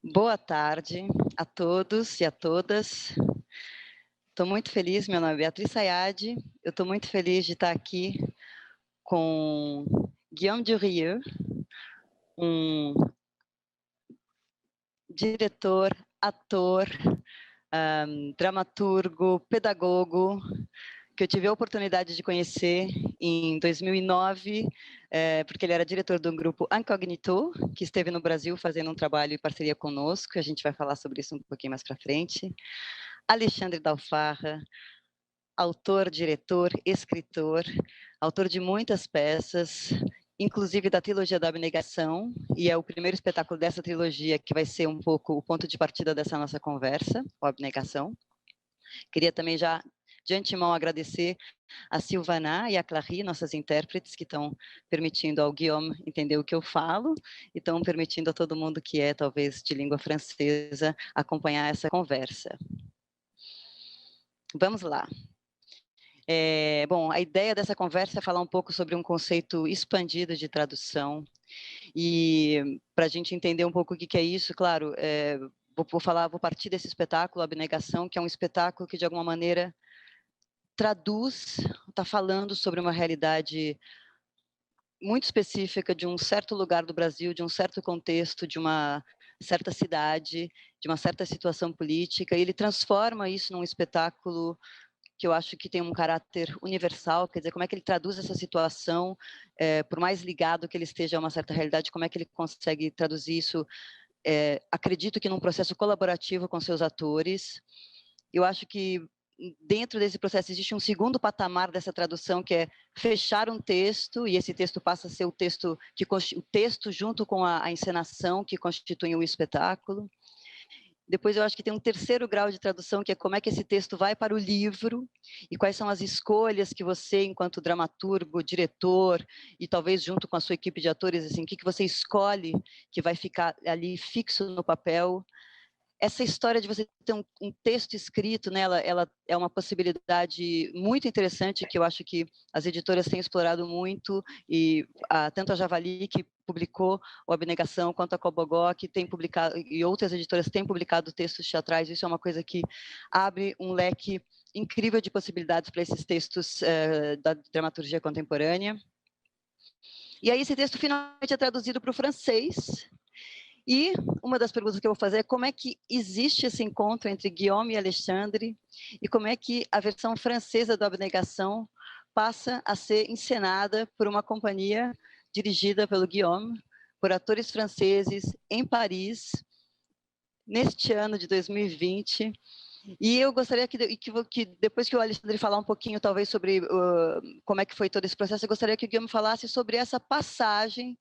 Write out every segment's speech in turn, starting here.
Boa tarde a todos e a todas. Estou muito feliz, meu nome é Beatriz Sayad, eu estou muito feliz de estar aqui com Guillaume Durieux, um diretor, ator, dramaturgo, pedagogo, que eu tive a oportunidade de conhecer em 2009, porque ele era diretor do grupo Incognito, que esteve no Brasil fazendo um trabalho em parceria conosco, a gente vai falar sobre isso um pouquinho mais para frente. Alexandre Dalfarra, autor, diretor, escritor, autor de muitas peças, inclusive da trilogia da Abnegação, e é o primeiro espetáculo dessa trilogia que vai ser um pouco o ponto de partida dessa nossa conversa, o Abnegação. Queria também já, de antemão, agradecer a Silvana e a Clary, nossas intérpretes, que estão permitindo ao Guillaume entender o que eu falo, e estão permitindo a todo mundo que é, talvez, de língua francesa, acompanhar essa conversa. Vamos lá. Bom, a ideia dessa conversa é falar um pouco sobre um conceito expandido de tradução, e para a gente entender um pouco o que é isso, claro, vou partir desse espetáculo, Abnegação, que é um espetáculo que, de alguma maneira, traduz, está falando sobre uma realidade muito específica de um certo lugar do Brasil, de um certo contexto, de uma certa cidade, de uma certa situação política, e ele transforma isso num espetáculo que eu acho que tem um caráter universal, quer dizer, como é que ele traduz essa situação, por mais ligado que ele esteja a uma certa realidade, como é que ele consegue traduzir isso, acredito que num processo colaborativo com seus atores. Eu acho que dentro desse processo existe um segundo patamar dessa tradução, que é fechar um texto, e esse texto passa a ser o texto, o texto junto com a encenação que constitui um espetáculo. Depois eu acho que tem um terceiro grau de tradução, que é como é que esse texto vai para o livro e quais são as escolhas que você, enquanto dramaturgo, diretor, e talvez junto com a sua equipe de atores, assim, o que você escolhe que vai ficar ali fixo no papel. Essa história de você ter um texto escrito, né, ela é uma possibilidade muito interessante, que eu acho que as editoras têm explorado muito, e tanto a Javali, que publicou o Abnegação, quanto a Cobogó, que tem publicado, e outras editoras têm publicado textos teatrais. Isso é uma coisa que abre um leque incrível de possibilidades para esses textos da dramaturgia contemporânea. E aí esse texto finalmente é traduzido para o francês. E uma das perguntas que eu vou fazer é como é que existe esse encontro entre Guillaume e Alexandre, e como é que a versão francesa do Abnegação passa a ser encenada por uma companhia dirigida pelo Guillaume, por atores franceses, em Paris, neste ano de 2020. E eu gostaria que depois que o Alexandre falar um pouquinho, talvez, sobre como é que foi todo esse processo, eu gostaria que o Guillaume falasse sobre essa passagem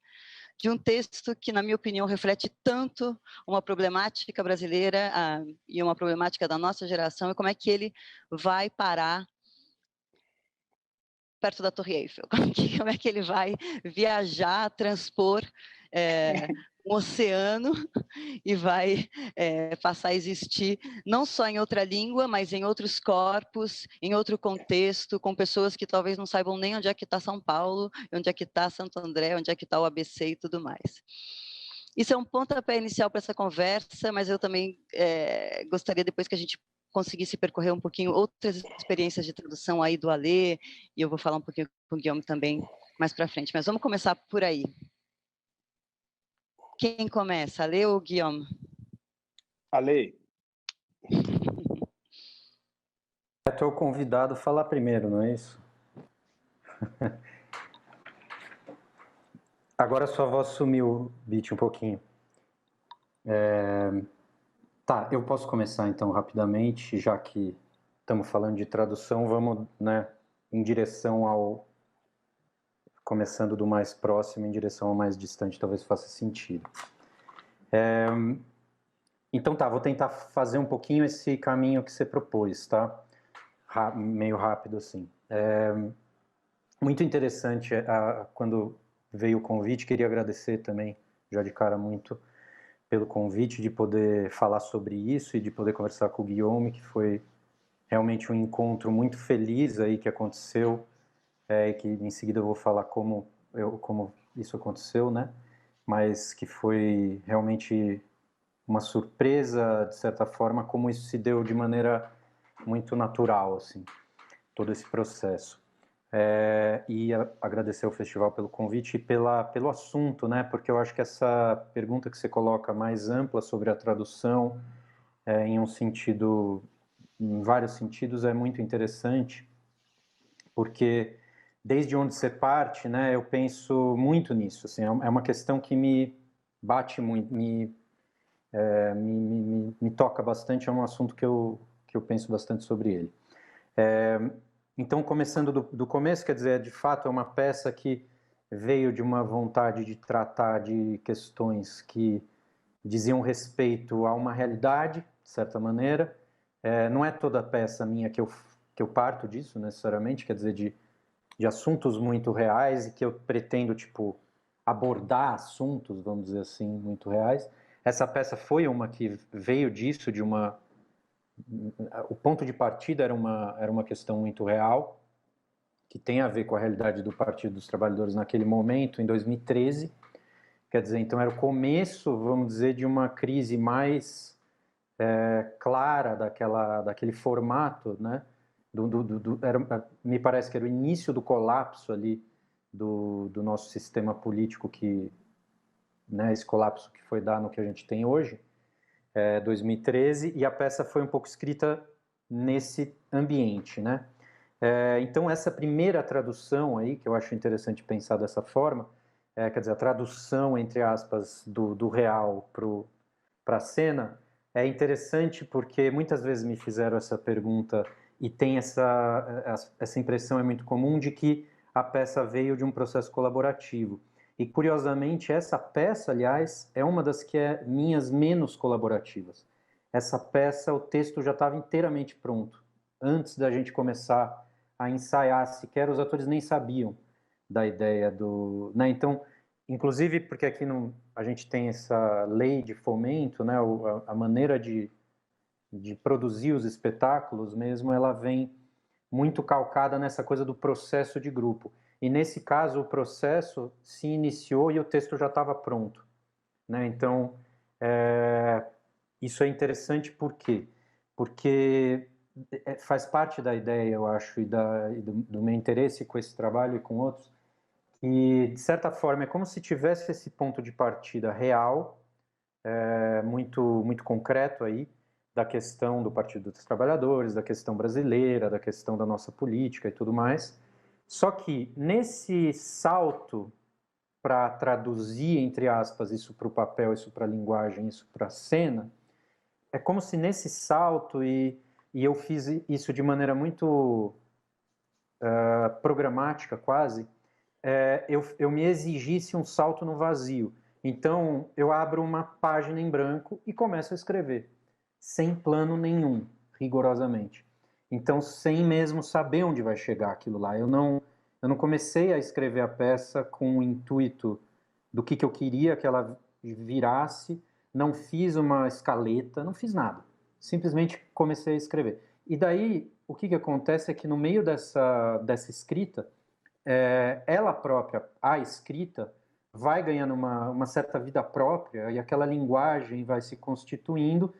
de um texto que, na minha opinião, reflete tanto uma problemática brasileira e uma problemática da nossa geração, e como é que ele vai parar perto da Torre Eiffel, como é que ele vai viajar, transpor um oceano e vai passar a existir não só em outra língua, mas em outros corpos, em outro contexto, com pessoas que talvez não saibam nem onde é que está São Paulo, onde é que está Santo André, onde é que está o ABC e tudo mais. Isso é um pontapé inicial para essa conversa, mas eu também gostaria, depois que a gente conseguisse percorrer um pouquinho outras experiências de tradução aí do Alê, e eu vou falar um pouquinho com o Guillaume também mais para frente, mas vamos começar por aí. Quem começa, Alê ou Guillaume? Ale. É teu convidado falar primeiro, não é isso? Agora sua voz sumiu, Bit, um pouquinho. Tá, eu posso começar então rapidamente, já que estamos falando de tradução, vamos, né, em direção ao... Começando do mais próximo em direção ao mais distante, talvez faça sentido. Então tá, vou tentar fazer um pouquinho esse caminho que você propôs, tá? Meio rápido assim. Muito interessante quando veio o convite, queria agradecer também, já de cara, muito pelo convite de poder falar sobre isso e de poder conversar com o Guillaume, que foi realmente um encontro muito feliz aí que aconteceu, e que em seguida eu vou falar como isso aconteceu, né? Mas que foi realmente uma surpresa, de certa forma, como isso se deu de maneira muito natural, assim, todo esse processo. E agradecer ao festival pelo convite e pelo assunto, né? Porque eu acho que essa pergunta que você coloca mais ampla sobre a tradução, em vários sentidos, é muito interessante, porque desde onde você parte, né? Eu penso muito nisso, assim, é uma questão que me bate muito, me toca bastante, é um assunto que eu penso bastante sobre ele. Então, começando do começo, quer dizer, de fato é uma peça que veio de uma vontade de tratar de questões que diziam respeito a uma realidade, de certa maneira. Não é toda peça minha que eu parto disso, necessariamente, quer dizer, de assuntos muito reais e que eu pretendo, tipo, abordar assuntos, vamos dizer assim, muito reais. Essa peça foi uma que veio disso, o ponto de partida era uma questão muito real, que tem a ver com a realidade do Partido dos Trabalhadores naquele momento, em 2013. Quer dizer, então era o começo, vamos dizer, de uma crise mais clara daquele formato, né? Me parece que era o início do colapso ali do nosso sistema político, né, esse colapso que foi dar no que a gente tem hoje. 2013, e a peça foi um pouco escrita nesse ambiente, né? Então, essa primeira tradução aí, que eu acho interessante pensar dessa forma, quer dizer, a tradução, entre aspas, do real para a cena, é interessante porque muitas vezes me fizeram essa pergunta e tem essa impressão, é muito comum, de que a peça veio de um processo colaborativo. E, curiosamente, essa peça, aliás, é uma das que é minhas menos colaborativas. Essa peça, o texto já estava inteiramente pronto. Antes da gente começar a ensaiar, sequer os atores nem sabiam da ideia do... Né? Então, inclusive, porque aqui a gente tem essa lei de fomento, né? A maneira de produzir os espetáculos mesmo, ela vem muito calcada nessa coisa do processo de grupo. E nesse caso, o processo se iniciou e o texto já estava pronto, né? Então, isso é interessante por quê? Porque faz parte da ideia, eu acho, e do meu interesse com esse trabalho e com outros, que, de certa forma, é como se tivesse esse ponto de partida real, muito, muito concreto aí, da questão do Partido dos Trabalhadores, da questão brasileira, da questão da nossa política e tudo mais. Só que nesse salto para traduzir, entre aspas, isso para o papel, isso para a linguagem, isso para a cena, é como se nesse salto, e eu fiz isso de maneira muito programática quase, eu me exigisse um salto no vazio. Então, eu abro uma página em branco e começo a escrever, sem plano nenhum, rigorosamente. Então, sem mesmo saber onde vai chegar aquilo lá. Eu não comecei a escrever a peça com o intuito do que eu queria que ela virasse, não fiz uma escaleta, não fiz nada. Simplesmente comecei a escrever. E daí, o que acontece é que no meio dessa escrita, ela própria, a escrita, vai ganhando uma certa vida própria e aquela linguagem vai se constituindo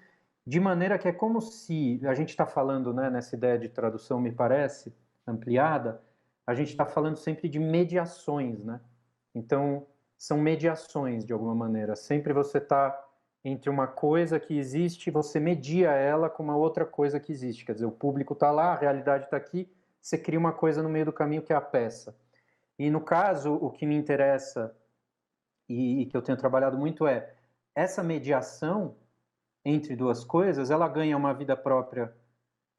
de maneira que é como se a gente está falando, né, nessa ideia de tradução, me parece, ampliada, a gente está falando sempre de mediações, né? Então, são mediações, de alguma maneira. Sempre você está entre uma coisa que existe, você media ela com uma outra coisa que existe. Quer dizer, o público está lá, a realidade está aqui, você cria uma coisa no meio do caminho que é a peça. E no caso, o que me interessa e que eu tenho trabalhado muito é essa mediação entre duas coisas, ela ganha uma vida própria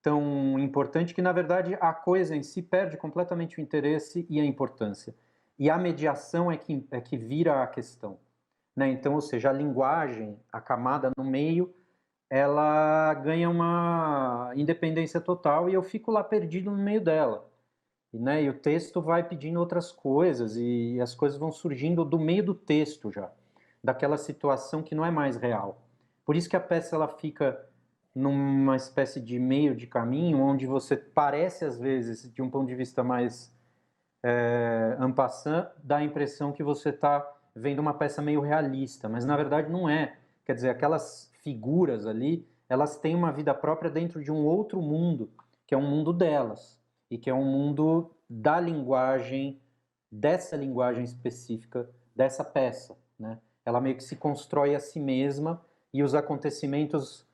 tão importante que, na verdade, a coisa em si perde completamente o interesse e a importância. E a mediação é que vira a questão, né? Então, ou seja, a linguagem, a camada no meio, ela ganha uma independência total e eu fico lá perdido no meio dela. Né? E o texto vai pedindo outras coisas e as coisas vão surgindo do meio do texto já, daquela situação que não é mais real. Por isso que a peça ela fica numa espécie de meio de caminho, onde você parece, às vezes, de um ponto de vista mais en passant, dá a impressão que você está vendo uma peça meio realista, mas na verdade não é. Quer dizer, aquelas figuras ali, elas têm uma vida própria dentro de um outro mundo, que é um mundo delas, e que é um mundo da linguagem, dessa linguagem específica, dessa peça, né? Ela meio que se constrói a si mesma e os acontecimentos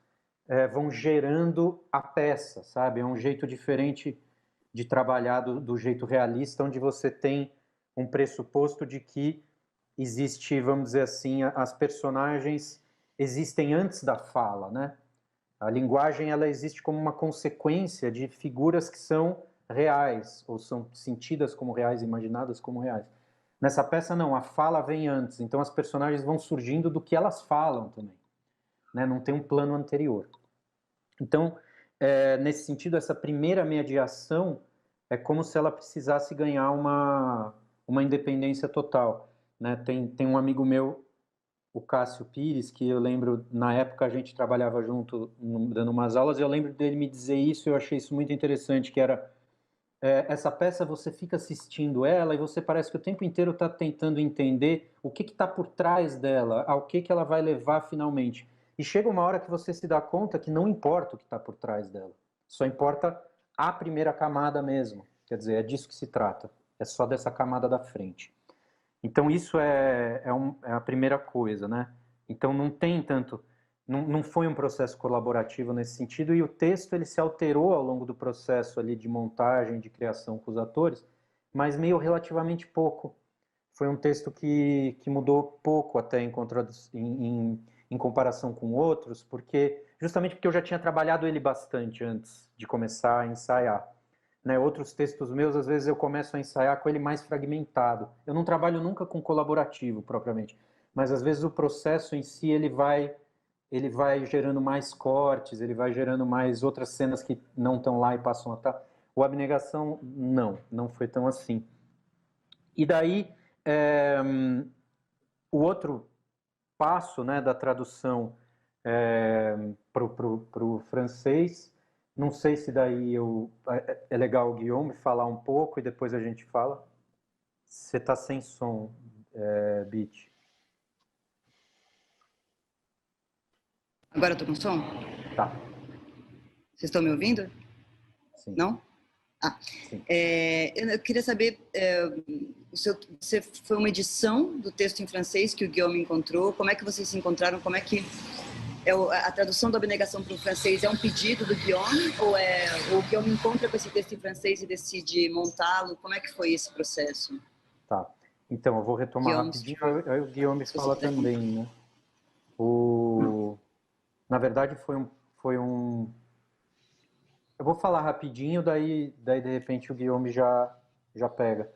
vão gerando a peça, sabe? É um jeito diferente de trabalhar do jeito realista, onde você tem um pressuposto de que existe, vamos dizer assim, as personagens existem antes da fala, né? A linguagem, ela existe como uma consequência de figuras que são reais, ou são sentidas como reais, imaginadas como reais. Nessa peça, não, a fala vem antes, então as personagens vão surgindo do que elas falam também, né? Não tem um plano anterior. Então, nesse sentido, essa primeira mediação é como se ela precisasse ganhar uma independência total, né? Tem um amigo meu, o Cássio Pires, que eu lembro, na época a gente trabalhava junto, dando umas aulas, e eu lembro dele me dizer isso, e eu achei isso muito interessante, que era, essa peça você fica assistindo ela e você parece que o tempo inteiro está tentando entender o que está por trás dela, ao que ela vai levar finalmente. E chega uma hora que você se dá conta que não importa o que está por trás dela, só importa a primeira camada mesmo, quer dizer, é disso que se trata, é só dessa camada da frente. Então isso é a primeira coisa, né? Então não tem tanto, não foi um processo colaborativo nesse sentido, e o texto ele se alterou ao longo do processo ali de montagem, de criação com os atores, mas meio relativamente pouco. Foi um texto que mudou pouco até em comparação com outros, justamente porque eu já tinha trabalhado ele bastante antes de começar a ensaiar. Né, outros textos meus, às vezes eu começo a ensaiar com ele mais fragmentado. Eu não trabalho nunca com colaborativo, propriamente, mas às vezes o processo em si, ele vai gerando mais cortes, ele vai gerando mais outras cenas que não estão lá e passam a estar. O Abnegação, não foi tão assim. E daí, o outro passo, né, da tradução para o francês, não sei se daí é legal o Guillaume falar um pouco e depois a gente fala. Você está sem som, Beat. Agora eu estou com som? Tá. Vocês estão me ouvindo? Sim. Não? Sim. Eu queria saber, você foi uma edição do texto em francês que o Guillaume encontrou, como é que vocês se encontraram, como é que a tradução da Abnegação para o francês é um pedido do Guillaume ou o Guillaume encontra com esse texto em francês e decide montá-lo? Como é que foi esse processo? Tá. Então, eu vou retomar rapidinho, aí o Guillaume fala também, né? Na verdade, foi um... Eu vou falar rapidinho, daí de repente o Guillaume já pega.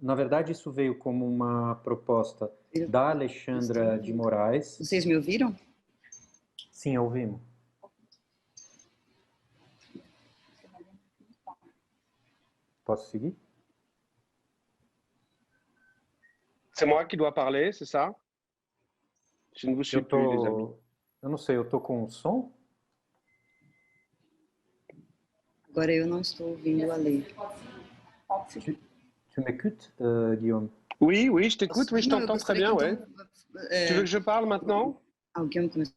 Na verdade, isso veio como uma proposta da Alexandra de Moraes. Vocês me ouviram? Sim, ouvimos. Posso seguir? C'est moi qui dois parler, c'est ça? Je ne vous suis plus, les amis. Eu não sei, eu tô com som? Agora eu não estou ouvindo a lei. Tu m'écoutes, Guillaume? Oui, je t'écoute, oui, je t'entends très bien, ouais. Tu veux que je parle maintenant? Ah, o Guillaume começou.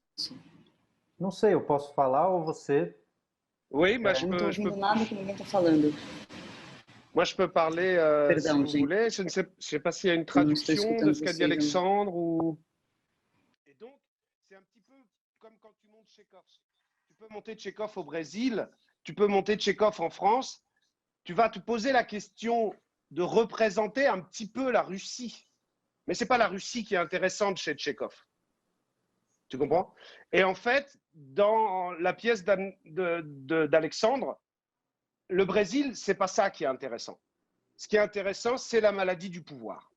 Não sei, eu posso falar ou você? Oui, bah, eu não estou ouvindo nada que ninguém está falando. Moi, je peux parler Perdão, si vous voulez. Je ne sais pas s'il y a une traduction de ce qu'a dit Alexandre ou... Et donc, c'est un petit peu comme quand tu montes Tchekhov. Tu peux monter Tchekhov au Brésil, tu peux monter Tchekhov en France. Tu vas te poser la question de représenter un petit peu la Russie. Mais ce n'est pas la Russie qui est intéressante chez Tchekhov. Tu comprends? Et en fait, dans la pièce d'Alexandre, le Brésil, ce n'est pas ça qui est intéressant. Ce qui est intéressant, c'est la maladie du pouvoir.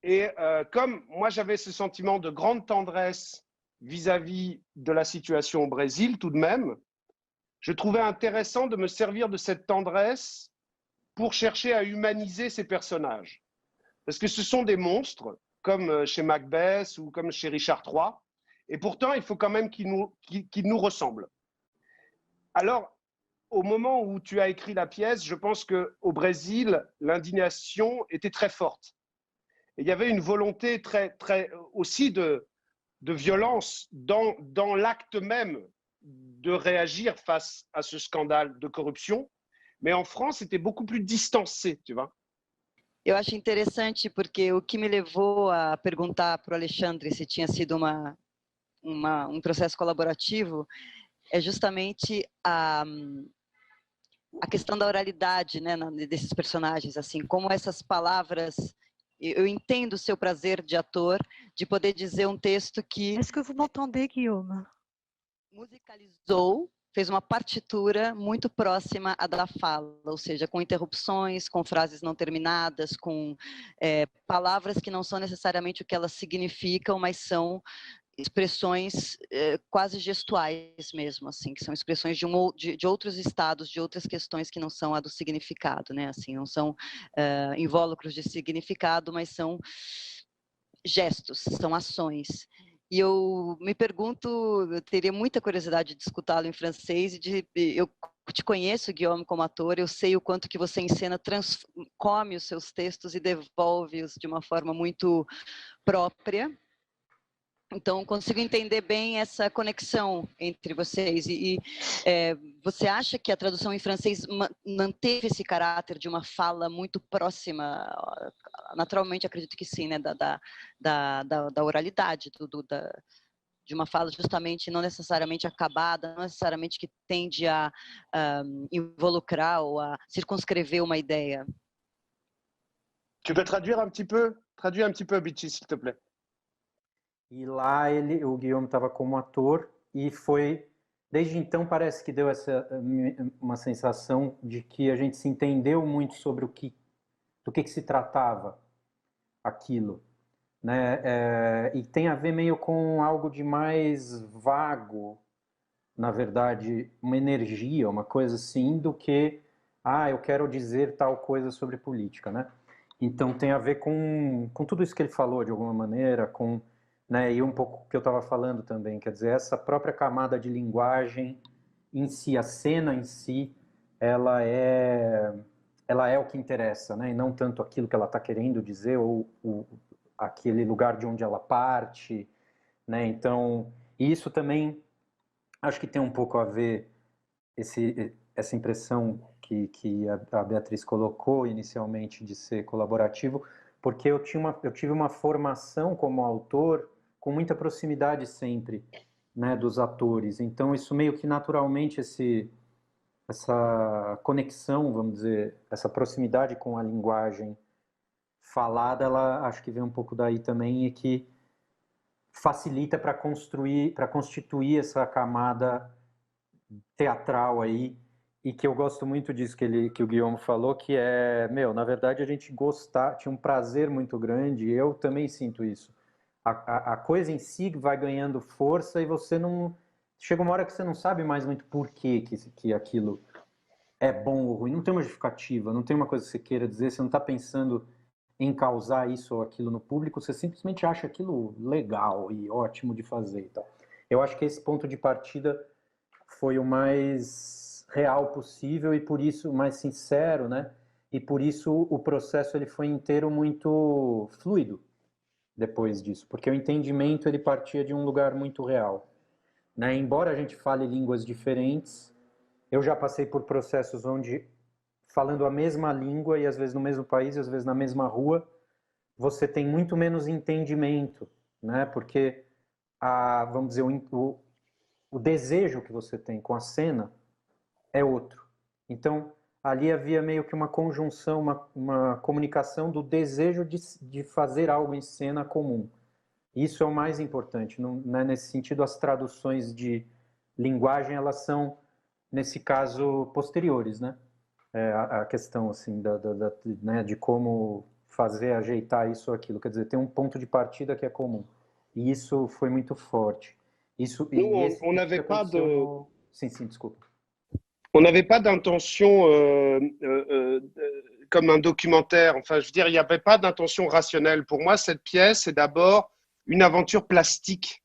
Et comme moi, j'avais ce sentiment de grande tendresse vis-à-vis de la situation au Brésil, tout de même, je trouvais intéressant de me servir de cette tendresse pour chercher à humaniser ces personnages. Parce que ce sont des monstres, comme chez Macbeth ou comme chez Richard III, et pourtant, il faut quand même qu'ils nous ressemblent. Alors, au moment où tu as écrit la pièce, je pense qu'au Brésil, l'indignation était très forte. Et il y avait une volonté aussi de de violence dans l'acte même de réagir face à ce scandale de corruption. Mais en France, c'était beaucoup plus distancé, tu vois. Eu acho interessante porque o que me levou a perguntar para o Alexandre se tinha sido um processo colaborativo é justamente a questão da oralidade, né, desses personagens, assim, como essas palavras. Eu entendo o seu prazer de ator de poder dizer um texto que... Est-ce que vous m'entendez, Guillaume? Musicalizou, fez uma partitura muito próxima à da fala, ou seja, com interrupções, com frases não terminadas, com palavras que não são necessariamente o que elas significam, mas são expressões quase gestuais mesmo, assim, que são expressões de outros estados, de outras questões que não são a do significado, né? Assim, não são invólucros de significado, mas são gestos, são ações. E eu me pergunto, eu teria muita curiosidade de escutá-lo em francês, eu te conheço, Guillaume, como ator, eu sei o quanto que você em cena come os seus textos e devolve-os de uma forma muito própria. Então, consigo entender bem essa conexão entre vocês. Você acha que a tradução em francês manteve esse caráter de uma fala muito próxima? Naturalmente, acredito que sim, né? Da oralidade, de uma fala justamente não necessariamente acabada, não necessariamente que tende a involucrar ou a circunscrever uma ideia. Tu peux traduire un petit peu, Bichi, s'il te plaît. E lá o Guillaume estava como ator e foi, desde então parece que deu uma sensação de que a gente se entendeu muito sobre do que se tratava aquilo, né? E tem a ver meio com algo de mais vago, na verdade, uma energia, uma coisa assim, do que eu quero dizer tal coisa sobre política, né? Então tem a ver com tudo isso que ele falou de alguma maneira, né, e um pouco que eu estava falando também, quer dizer, essa própria camada de linguagem em si, a cena em si, ela é o que interessa, né, e não tanto aquilo que ela está querendo dizer ou aquele lugar de onde ela parte, né, então, isso também acho que tem um pouco a ver essa impressão que a Beatriz colocou inicialmente de ser colaborativo, porque eu tive uma formação como autor com muita proximidade sempre, né, dos atores. Então, isso meio que naturalmente, essa conexão, vamos dizer, essa proximidade com a linguagem falada, ela acho que vem um pouco daí também e que facilita para constituir essa camada teatral aí, e que eu gosto muito disso que o Guillaume falou, que na verdade a gente tinha um prazer muito grande, e eu também sinto isso. A coisa em si vai ganhando força e você não... Chega uma hora que você não sabe mais muito por que aquilo é bom ou ruim. Não tem uma justificativa, não tem uma coisa que você queira dizer, você não está pensando em causar isso ou aquilo no público, você simplesmente acha aquilo legal e ótimo de fazer e tal. Eu acho que esse ponto de partida foi o mais real possível e por isso mais sincero, né? E por isso o processo ele foi inteiro muito fluido depois disso, porque o entendimento ele partia de um lugar muito real, né? Embora a gente fale línguas diferentes, eu já passei por processos onde, falando a mesma língua e às vezes no mesmo país, às vezes na mesma rua, você tem muito menos entendimento, né? Porque vamos dizer, o desejo que você tem com a cena é outro. Então, ali havia meio que uma conjunção, uma comunicação do desejo de fazer algo em cena comum. Isso é o mais importante. Não, né? Nesse sentido, as traduções de linguagem, elas são, nesse caso, posteriores, né? A questão, assim, né? De como fazer, ajeitar isso ou aquilo. Quer dizer, tem um ponto de partida que é comum. E isso foi muito forte. On n'avait pas de... Sim, desculpa. On n'avait pas d'intention comme un documentaire. Enfin, je veux dire, il n'y avait pas d'intention rationnelle. Pour moi, cette pièce est d'abord une aventure plastique.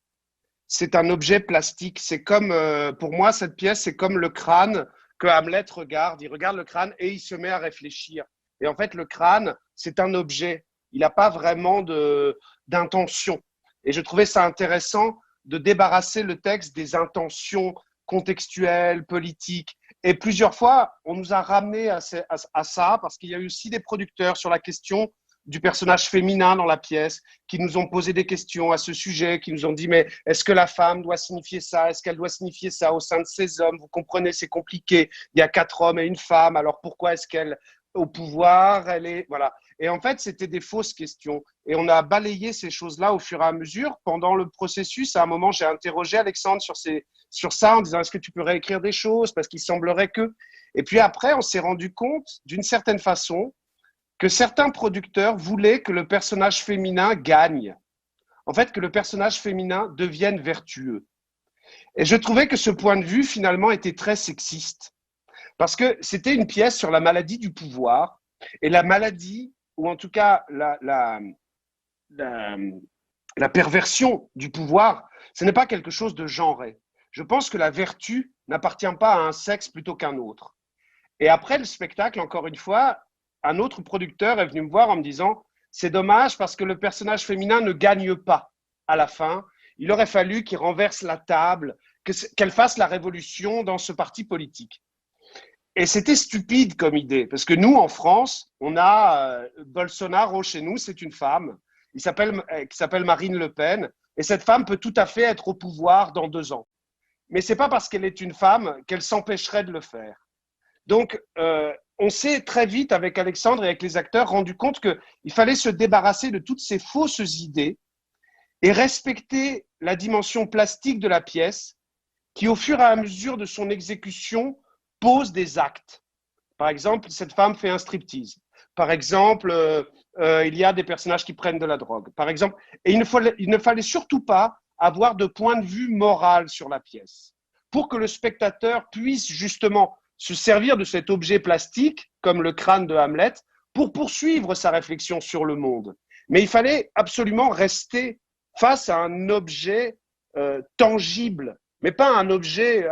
C'est un objet plastique. C'est comme, pour moi, cette pièce, c'est comme le crâne que Hamlet regarde. Il regarde le crâne et il se met à réfléchir. Et en fait, le crâne, c'est un objet. Il n'a pas vraiment d'intention. Et je trouvais ça intéressant de débarrasser le texte des intentions contextuelles, politiques. Et plusieurs fois, on nous a ramené à ça parce qu'il y a eu aussi des producteurs sur la question du personnage féminin dans la pièce qui nous ont posé des questions à ce sujet, qui nous ont dit mais est-ce que la femme doit signifier ça? Est-ce qu'elle doit signifier ça au sein de ces hommes? Vous comprenez, c'est compliqué. Il y a 4 hommes et une femme, alors pourquoi est-ce qu'elle au pouvoir, elle est voilà. Et en fait, c'était des fausses questions. Et on a balayé ces choses-là au fur et à mesure. Pendant le processus, à un moment, j'ai interrogé Alexandre sur ça en disant est-ce que tu peux réécrire des choses parce qu'il semblerait que. Et puis après, on s'est rendu compte d'une certaine façon que certains producteurs voulaient que le personnage féminin gagne. En fait, que le personnage féminin devienne vertueux. Et je trouvais que ce point de vue, finalement, était très sexiste. Parce que c'était une pièce sur la maladie du pouvoir. Et la maladie, ou en tout cas la perversion du pouvoir, ce n'est pas quelque chose de genré. Je pense que la vertu n'appartient pas à un sexe plutôt qu'un autre. Et après le spectacle, encore une fois, un autre producteur est venu me voir en me disant « C'est dommage parce que le personnage féminin ne gagne pas à la fin. Il aurait fallu qu'il renverse la table, qu'elle fasse la révolution dans ce parti politique. » Et c'était stupide comme idée, parce que nous, en France, on a Bolsonaro chez nous, c'est une femme, qui s'appelle Marine Le Pen, et cette femme peut tout à fait être au pouvoir dans 2 ans. Mais ce n'est pas parce qu'elle est une femme qu'elle s'empêcherait de le faire. Donc, on s'est très vite, avec Alexandre et avec les acteurs, rendu compte qu'il fallait se débarrasser de toutes ces fausses idées et respecter la dimension plastique de la pièce qui, au fur et à mesure de son exécution, pose des actes. Par exemple, cette femme fait un striptease. Par exemple, il y a des personnages qui prennent de la drogue. Par exemple, et il ne fallait surtout pas avoir de point de vue moral sur la pièce pour que le spectateur puisse justement se servir de cet objet plastique, comme le crâne de Hamlet, pour poursuivre sa réflexion sur le monde. Mais il fallait absolument rester face à un objet tangible, mais pas un objet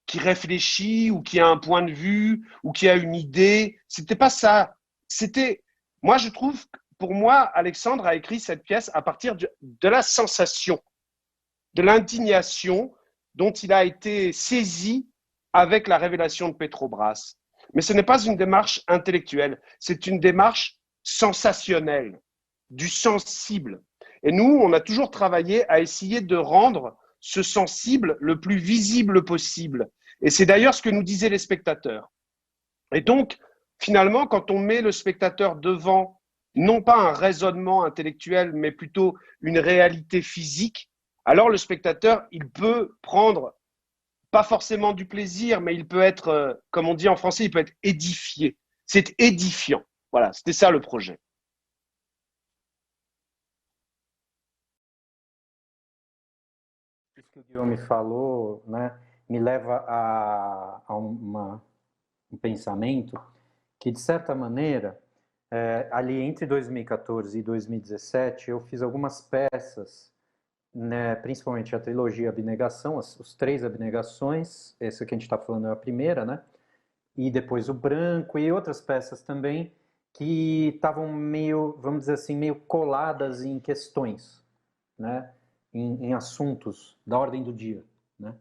qui réfléchit ou qui a un point de vue ou qui a une idée. C'était pas ça. C'était, moi je trouve, pour moi, Alexandre a écrit cette pièce à partir de la sensation, de l'indignation dont il a été saisi avec la révélation de Petrobras. Mais ce n'est pas une démarche intellectuelle, c'est une démarche sensationnelle, du sensible. Et nous, on a toujours travaillé à essayer de rendre ce sensible le plus visible possible. Et c'est d'ailleurs ce que nous disaient les spectateurs. Et donc, finalement, quand on met le spectateur devant, non pas un raisonnement intellectuel, mais plutôt une réalité physique, alors le spectateur, il peut prendre pas forcément du plaisir, mais il peut être, comme on dit en français, il peut être édifié. C'est édifiant. Voilà, c'était ça le projet. Isso que o Guilherme falou, né, me leva a um pensamento que, de certa maneira, ali entre 2014 e 2017, eu fiz algumas peças, né, principalmente a trilogia Abnegação, os 3 Abnegações, essa que a gente está falando é a primeira, né? E depois o Branco e outras peças também que estavam meio, vamos dizer assim, meio coladas em questões, né? Em assuntos da ordem do dia, né?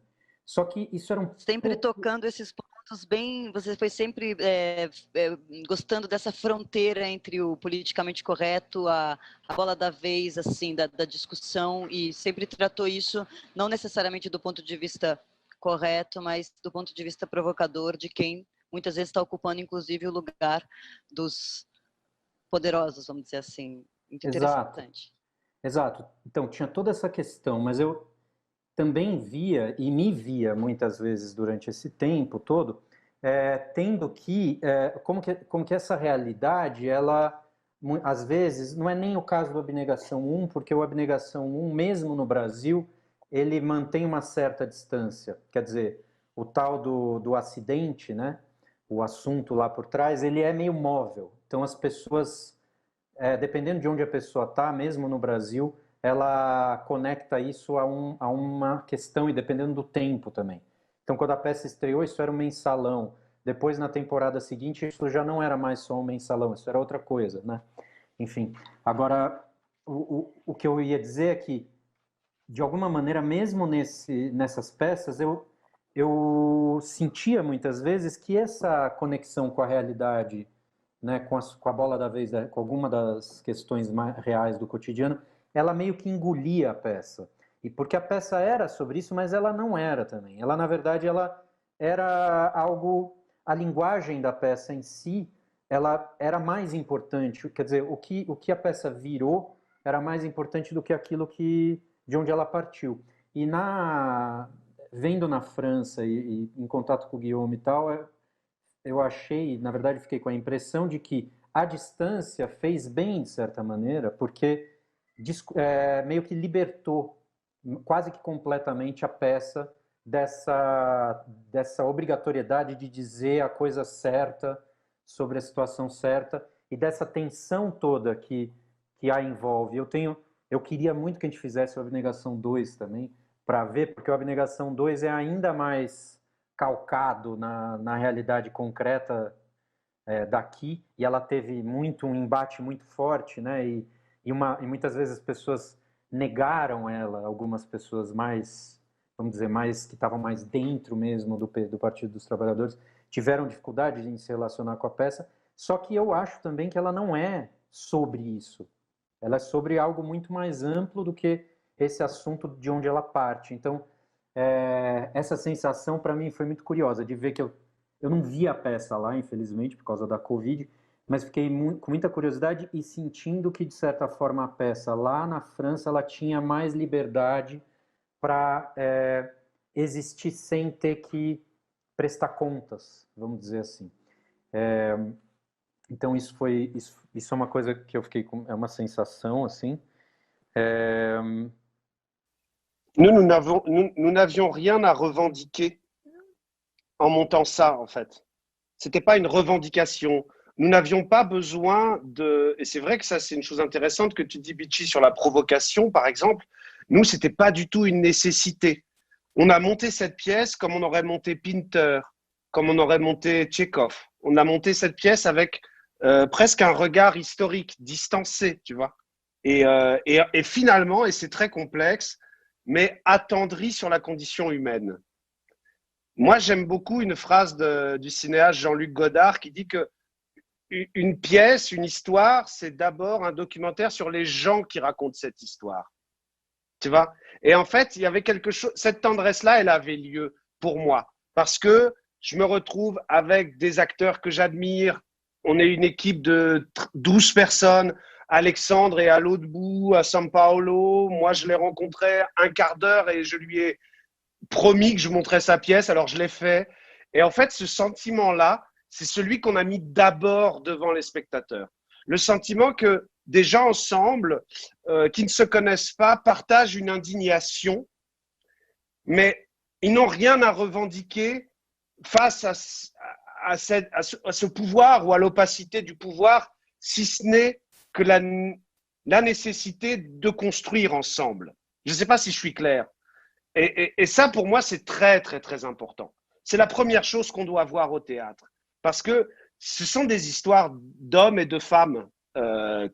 Só que isso era sempre tocando esses pontos bem, você foi sempre gostando dessa fronteira entre o politicamente correto, a bola da vez, assim, da discussão, e sempre tratou isso não necessariamente do ponto de vista correto, mas do ponto de vista provocador de quem muitas vezes está ocupando, inclusive, o lugar dos poderosos, vamos dizer assim. Muito interessante. Exato. Então, tinha toda essa questão, mas eu também via, e me via muitas vezes durante esse tempo todo, tendo que, como que essa realidade, ela, às vezes, não é nem o caso do Abnegação 1, porque o Abnegação 1, mesmo no Brasil, ele mantém uma certa distância. Quer dizer, o tal do acidente, né, o assunto lá por trás, ele é meio móvel. Então, as pessoas, dependendo de onde a pessoa está, mesmo no Brasil, ela conecta isso a uma questão, e dependendo do tempo também. Então, quando a peça estreou, isso era um mensalão. Depois, na temporada seguinte, isso já não era mais só um mensalão, isso era outra coisa, né? Enfim, agora, o que eu ia dizer é que de alguma maneira, mesmo nessas peças, eu sentia muitas vezes que essa conexão com a realidade, né, com a bola da vez, com alguma das questões reais do cotidiano, ela meio que engolia a peça. E porque a peça era sobre isso, mas ela não era também. Ela, na verdade, ela era algo... A linguagem da peça em si, ela era mais importante. Quer dizer, o que a peça virou era mais importante do que aquilo de onde ela partiu. E vendo na França e em contato com o Guillaume e tal, eu achei, na verdade, fiquei com a impressão de que a distância fez bem, de certa maneira, porque meio que libertou quase que completamente a peça dessa obrigatoriedade de dizer a coisa certa sobre a situação certa e dessa tensão toda que a envolve. Eu queria muito que a gente fizesse o Abnegação 2 também, para ver, porque o Abnegação 2 é ainda mais calcado na realidade concreta daqui, e ela teve um embate muito forte, né? E muitas vezes as pessoas negaram ela, algumas pessoas mais, vamos dizer, que estavam mais dentro mesmo do Partido dos Trabalhadores, tiveram dificuldade em se relacionar com a peça, só que eu acho também que ela não é sobre isso. Ela é sobre algo muito mais amplo do que esse assunto de onde ela parte. Então, essa sensação para mim foi muito curiosa, de ver que eu não vi a peça lá, infelizmente, por causa da Covid, mas fiquei com muita curiosidade e sentindo que, de certa forma, a peça lá na França ela tinha mais liberdade para existir sem ter que prestar contas, vamos dizer assim. Então isso é uma coisa que eu fiquei com, é uma sensação assim. Nous n'avions rien à revendiquer en montant ça, en fait. C'était pas une revendication. Nous n'avions pas besoin de... Et c'est vrai que ça, c'est une chose intéressante que tu dis, Bichi, sur la provocation, par exemple. Nous, c'était pas du tout une nécessité. On a monté cette pièce comme on aurait monté Pinter, comme on aurait monté Tchekhov. On a monté cette pièce avec presque un regard historique, distancé, tu vois. Et finalement, et c'est très complexe, mais attendri sur la condition humaine. Moi, j'aime beaucoup une phrase du cinéaste Jean-Luc Godard qui dit que une pièce, une histoire, c'est d'abord un documentaire sur les gens qui racontent cette histoire. Tu vois? Et en fait, il y avait quelque chose, cette tendresse-là, elle avait lieu pour moi parce que je me retrouve avec des acteurs que j'admire. On est une équipe de 12 personnes. Alexandre est à l'autre bout, à São Paulo. Moi, je l'ai rencontré un quart d'heure et je lui ai promis que je montrais sa pièce, alors je l'ai fait. Et en fait, ce sentiment-là, c'est celui qu'on a mis d'abord devant les spectateurs. Le sentiment que des gens ensemble, qui ne se connaissent pas, partagent une indignation, mais ils n'ont rien à revendiquer face à ce pouvoir ou à l'opacité du pouvoir, si ce n'est que la nécessité de construire ensemble. Je ne sais pas si je suis clair. Et ça, pour moi, c'est très, très, très important. C'est la première chose qu'on doit voir au théâtre. Parce que ce sont des histoires d'hommes et de femmes,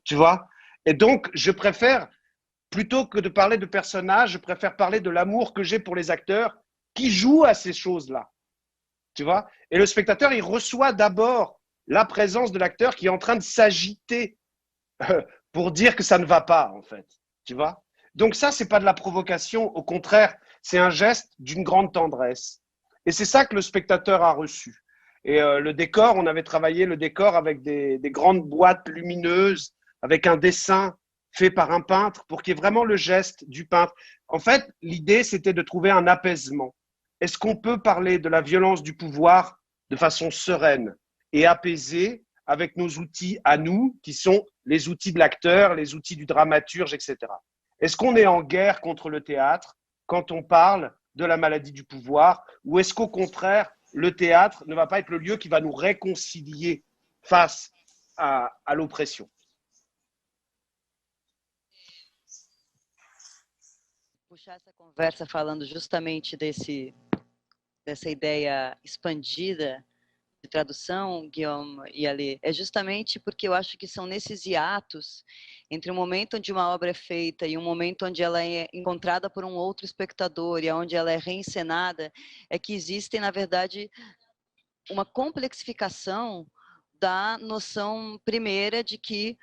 tu vois. Et donc, je préfère, plutôt que de parler de personnages, je préfère parler de l'amour que j'ai pour les acteurs qui jouent à ces choses-là, tu vois. Et le spectateur, il reçoit d'abord la présence de l'acteur qui est en train de s'agiter pour dire que ça ne va pas, en fait, tu vois. Donc ça, c'est pas de la provocation, au contraire, c'est un geste d'une grande tendresse. Et c'est ça que le spectateur a reçu. Et le décor, on avait travaillé le décor avec des grandes boîtes lumineuses, avec un dessin fait par un peintre pour qu'il y ait vraiment le geste du peintre. En fait, l'idée, c'était de trouver un apaisement. Est-ce qu'on peut parler de la violence du pouvoir de façon sereine et apaisée avec nos outils à nous, qui sont les outils de l'acteur, les outils du dramaturge, etc. Est-ce qu'on est en guerre contre le théâtre quand on parle de la maladie du pouvoir, ou est-ce qu'au contraire, le théâtre ne va pas être le lieu qui va nous réconcilier face à l'oppression? Puxar essa conversa falando justamente dessa ideia expandida de tradução, Guillaume e Ale, é justamente porque eu acho que são nesses hiatos entre o momento onde uma obra é feita e o momento onde ela é encontrada por um outro espectador e onde ela é reencenada, é que existem, na verdade, uma complexificação da noção primeira de que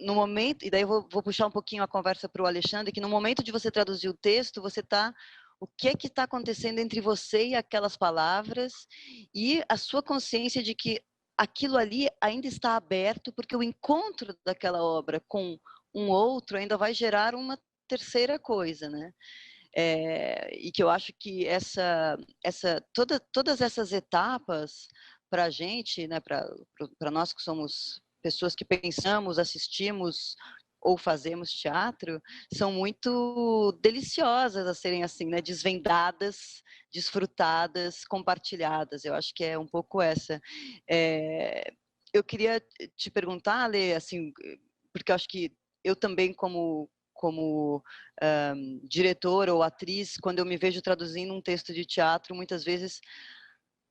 no momento, e daí eu vou puxar um pouquinho a conversa para o Alexandre, que no momento de você traduzir o texto, você está, o que está acontecendo entre você e aquelas palavras, e a sua consciência de que aquilo ali ainda está aberto, porque o encontro daquela obra com um outro ainda vai gerar uma terceira coisa, né? E que eu acho que todas essas etapas para a gente, né, para nós que somos pessoas que pensamos, assistimos ou fazemos teatro, são muito deliciosas a serem assim, né, desvendadas, desfrutadas, compartilhadas. Eu acho que é um pouco essa. Eu queria te perguntar, Ale, assim, porque eu acho que eu também como diretora ou atriz, quando eu me vejo traduzindo um texto de teatro, muitas vezes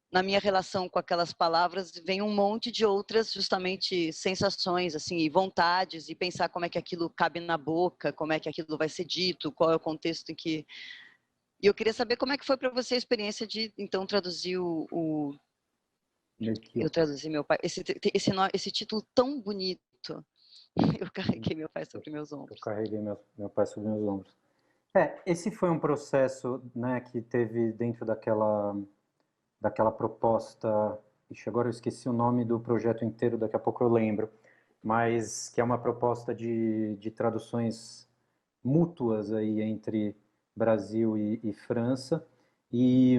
na minha relação com aquelas palavras vem um monte de outras justamente sensações assim e vontades, e pensar como é que aquilo cabe na boca, como é que aquilo vai ser dito, qual é o contexto em que... E eu queria saber como é que foi para você a experiência de então traduzir eu traduzi meu pai, esse título tão bonito. Eu carreguei meu pai sobre meus ombros. Eu carreguei meu pai sobre meus ombros. Esse foi um processo, né, que teve dentro daquela proposta. Ixi, agora eu esqueci o nome do projeto inteiro, daqui a pouco eu lembro. Mas que é uma proposta de traduções mútuas aí entre Brasil e França. E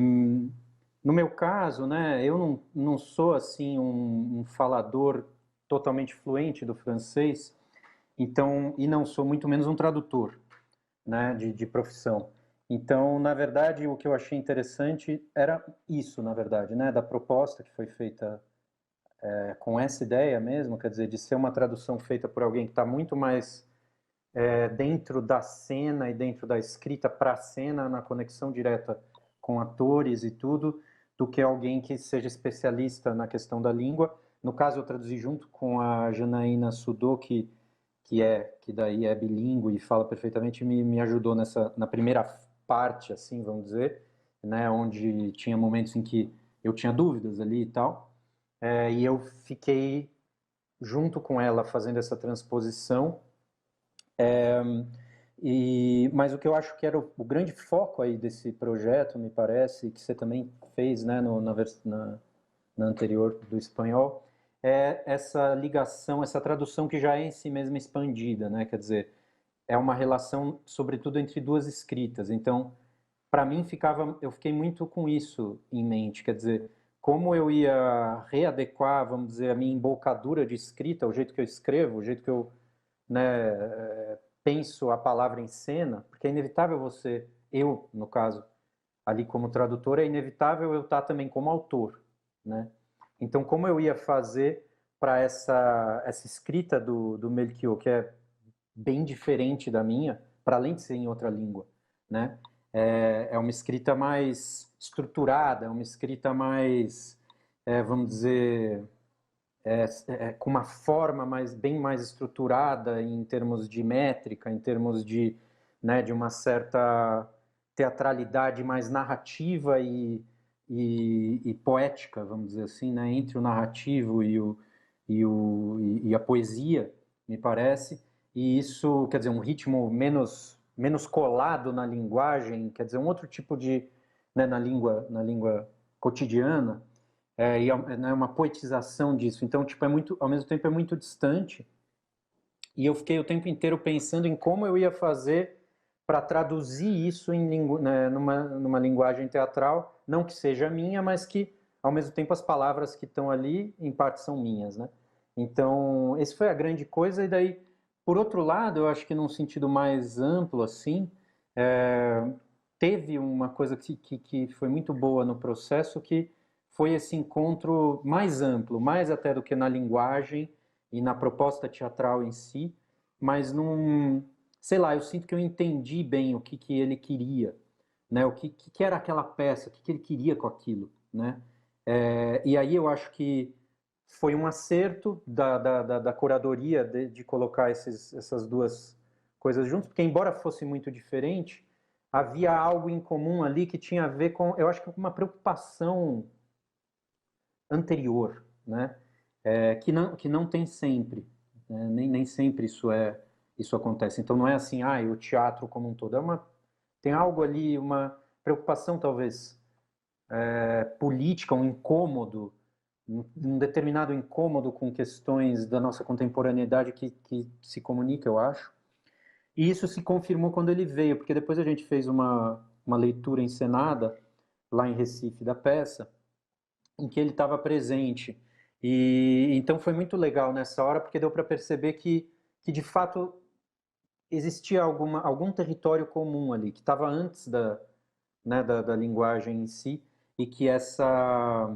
no meu caso, né, eu não sou assim um falador totalmente fluente do francês, então, e não sou muito menos um tradutor, né, de profissão. Então, na verdade, o que eu achei interessante era isso, na verdade, né, da proposta que foi feita com essa ideia mesmo, quer dizer, de ser uma tradução feita por alguém que está muito mais dentro da cena e dentro da escrita para a cena, na conexão direta com atores e tudo, do que alguém que seja especialista na questão da língua. No caso, eu traduzi junto com a Janaína Sudô, que daí é bilíngue e fala perfeitamente, me ajudou na primeira parte, assim, vamos dizer, né, onde tinha momentos em que eu tinha dúvidas ali e tal, e eu fiquei junto com ela fazendo essa transposição. Mas o que eu acho que era o grande foco aí desse projeto, me parece, que você também fez, né, na anterior do espanhol, é essa ligação, essa tradução que já é em si mesma expandida, né? Quer dizer, é uma relação, sobretudo, entre duas escritas. Então, para mim, eu fiquei muito com isso em mente, quer dizer, como eu ia readequar, vamos dizer, a minha embocadura de escrita, o jeito que eu escrevo, o jeito que eu, né, penso a palavra em cena, porque é inevitável eu, no caso, ali como tradutor, é inevitável eu estar também como autor, né? Então, como eu ia fazer para essa escrita do Melchior, que é bem diferente da minha, para além de ser em outra língua, né? É uma escrita mais estruturada, é uma escrita mais, vamos dizer, com uma forma bem mais estruturada em termos de métrica, em termos de, né, de uma certa teatralidade mais narrativa e poética, vamos dizer assim, né, entre o narrativo e a poesia, me parece. E isso, quer dizer, um ritmo menos colado na linguagem, quer dizer, um outro tipo de, né, na língua cotidiana, e é uma poetização disso. Então, tipo, ao mesmo tempo é muito distante. E eu fiquei o tempo inteiro pensando em como eu ia fazer para traduzir isso numa linguagem teatral, não que seja minha, mas que, ao mesmo tempo, as palavras que estão ali, em parte, são minhas, né? Então, esse foi a grande coisa. E daí, por outro lado, eu acho que num sentido mais amplo, assim, teve uma coisa que foi muito boa no processo, que foi esse encontro mais amplo, mais até do que na linguagem e na proposta teatral em si, mas sei lá, eu sinto que eu entendi bem o que ele queria, né? O que era aquela peça, o que ele queria com aquilo, né? E aí eu acho que foi um acerto da curadoria de colocar essas duas coisas juntas, porque embora fosse muito diferente, havia algo em comum ali que tinha a ver com, eu acho que uma preocupação anterior, né? Que não tem sempre, né? Nem sempre isso acontece. Então não é assim, o teatro como um todo. Tem algo ali, uma preocupação talvez política, um incômodo, um determinado incômodo com questões da nossa contemporaneidade que se comunica, eu acho. E isso se confirmou quando ele veio, porque depois a gente fez uma leitura encenada lá em Recife da peça, em que ele estava presente. E então foi muito legal nessa hora, porque deu para perceber que de fato existia algum território comum ali, que estava antes da linguagem em si, e que essa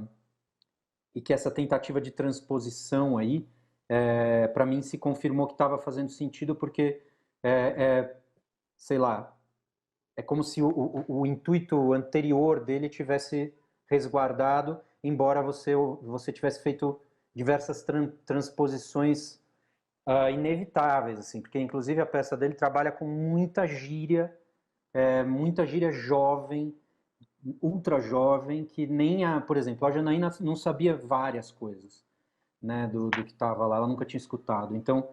tentativa de transposição aí, para mim se confirmou que estava fazendo sentido, porque, sei lá, é como se o intuito anterior dele tivesse resguardado, embora você tivesse feito diversas transposições inevitáveis, assim, porque inclusive a peça dele trabalha com muita gíria jovem, ultra jovem, que nem por exemplo, a Janaína não sabia várias coisas, né, do que estava lá, ela nunca tinha escutado. Então,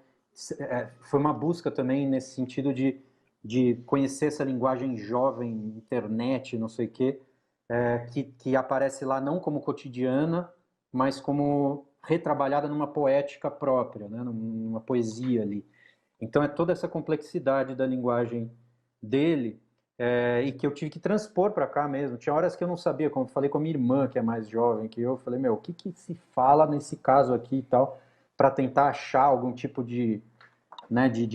foi uma busca também nesse sentido de conhecer essa linguagem jovem, internet, não sei o quê, que aparece lá não como cotidiana, mas como retrabalhada numa poética própria, né, numa poesia ali. Então, é toda essa complexidade da linguagem dele, e que eu tive que transpor para cá mesmo. Tinha horas que eu não sabia, como eu falei com a minha irmã, que é mais jovem que eu falei, o que se fala nesse caso aqui e tal, para tentar achar algum tipo de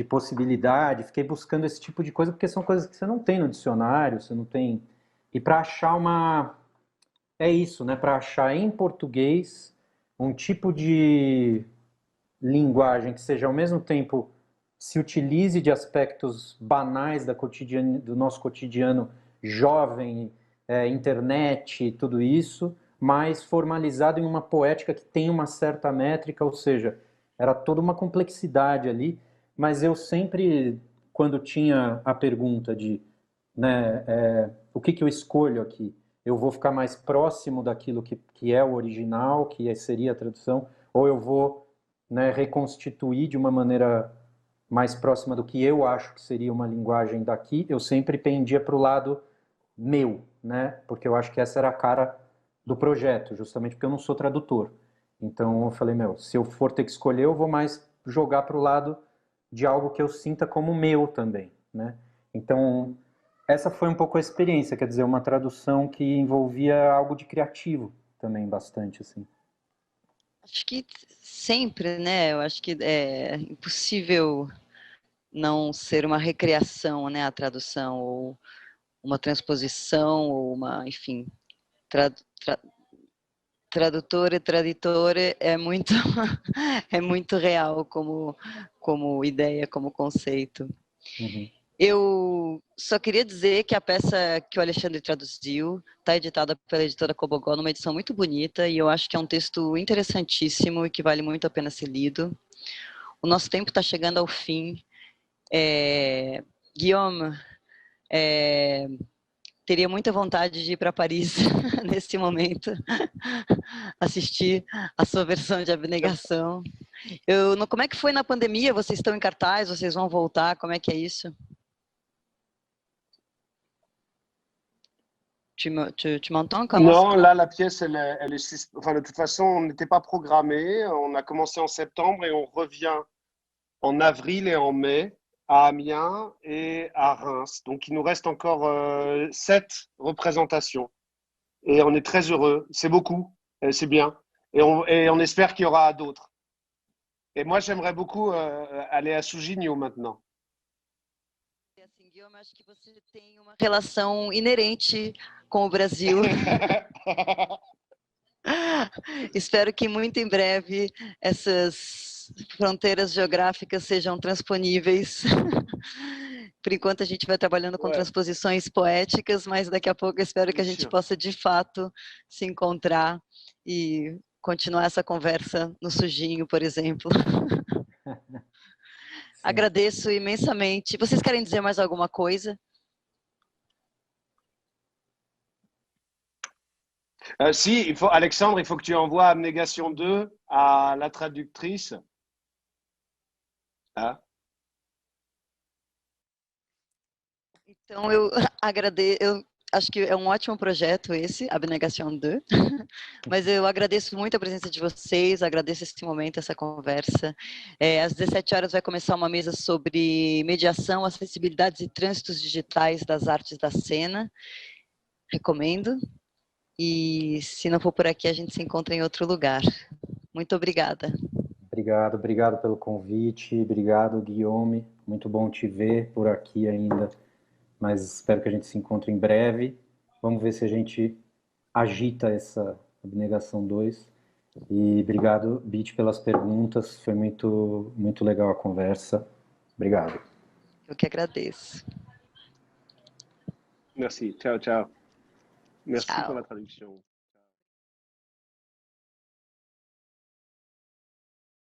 possibilidade. Fiquei buscando esse tipo de coisa, porque são coisas que você não tem no dicionário, você não tem... E para achar é isso, né? Para achar em português um tipo de linguagem que seja ao mesmo tempo se utilize de aspectos banais do nosso cotidiano jovem, internet, tudo isso, mas formalizado em uma poética que tem uma certa métrica, ou seja, era toda uma complexidade ali, mas eu sempre, quando tinha a pergunta de, né, o que eu escolho aqui, eu vou ficar mais próximo daquilo que é o original, que seria a tradução, ou eu vou, né, reconstituir de uma maneira mais próxima do que eu acho que seria uma linguagem daqui, eu sempre pendia para o lado meu, né? Porque eu acho que essa era a cara do projeto, justamente porque eu não sou tradutor. Então eu falei, se eu for ter que escolher, eu vou mais jogar para o lado de algo que eu sinta como meu também, né? Então essa foi um pouco a experiência, quer dizer, uma tradução que envolvia algo de criativo também, bastante, assim. Acho que sempre, né? Eu acho que é impossível não ser uma recriação, né? A tradução, ou uma transposição, ou enfim, tradutor e traditor é muito, é muito real como ideia, como conceito. Uhum. Eu só queria dizer que a peça que o Alexandre traduziu está editada pela editora Cobogó, numa edição muito bonita, e eu acho que é um texto interessantíssimo e que vale muito a pena ser lido. O nosso tempo está chegando ao fim. Guillaume, teria muita vontade de ir para Paris nesse momento, assistir a sua versão de Abnegação. Como é que foi na pandemia? Vocês estão em cartaz? Vocês vão voltar? Como é que é isso? Tu m'entends? Non, là, la pièce, enfin, de toute façon, on n'était pas programmé. On a commencé en septembre et on revient en avril et en mai à Amiens et à Reims. Donc, il nous reste encore 7 représentations. Et on est très heureux. C'est beaucoup, c'est bien. Et on espère qu'il y aura d'autres. Et moi, j'aimerais beaucoup aller à Sujinho maintenant. Assim, Guilherme, acho que você tem uma relação inerente com o Brasil. Espero que muito em breve essas fronteiras geográficas sejam transponíveis por enquanto a gente vai trabalhando com Ouais, transposições poéticas, mas daqui a pouco eu espero que bien a gente sûr. possa de fato se encontrar e continuar essa conversa no sujinho, por exemplo. Sim. Agradeço imensamente. Vocês querem dizer mais alguma coisa? Si, Alexandre, il faut que tu envoies Abnégation 2 à la traductrice. Hein? Então eu agradeço, eu acho que é um ótimo projeto esse, Abnegation 2, mas eu agradeço muito a presença de vocês, agradeço esse momento, essa conversa. Às 17 horas vai começar uma mesa sobre mediação, acessibilidades e trânsitos digitais das artes da cena, recomendo, e se não for por aqui a gente se encontra em outro lugar. Muito obrigada. Obrigado pelo convite, obrigado, Guillaume, muito bom te ver por aqui ainda, mas espero que a gente se encontre em breve. Vamos ver se a gente agita essa Abnegação 2. E obrigado, Bit, pelas perguntas, foi muito legal a conversa. Obrigado. Eu que agradeço. Merci, ciao, ciao. Merci Ciao. pour la traduction.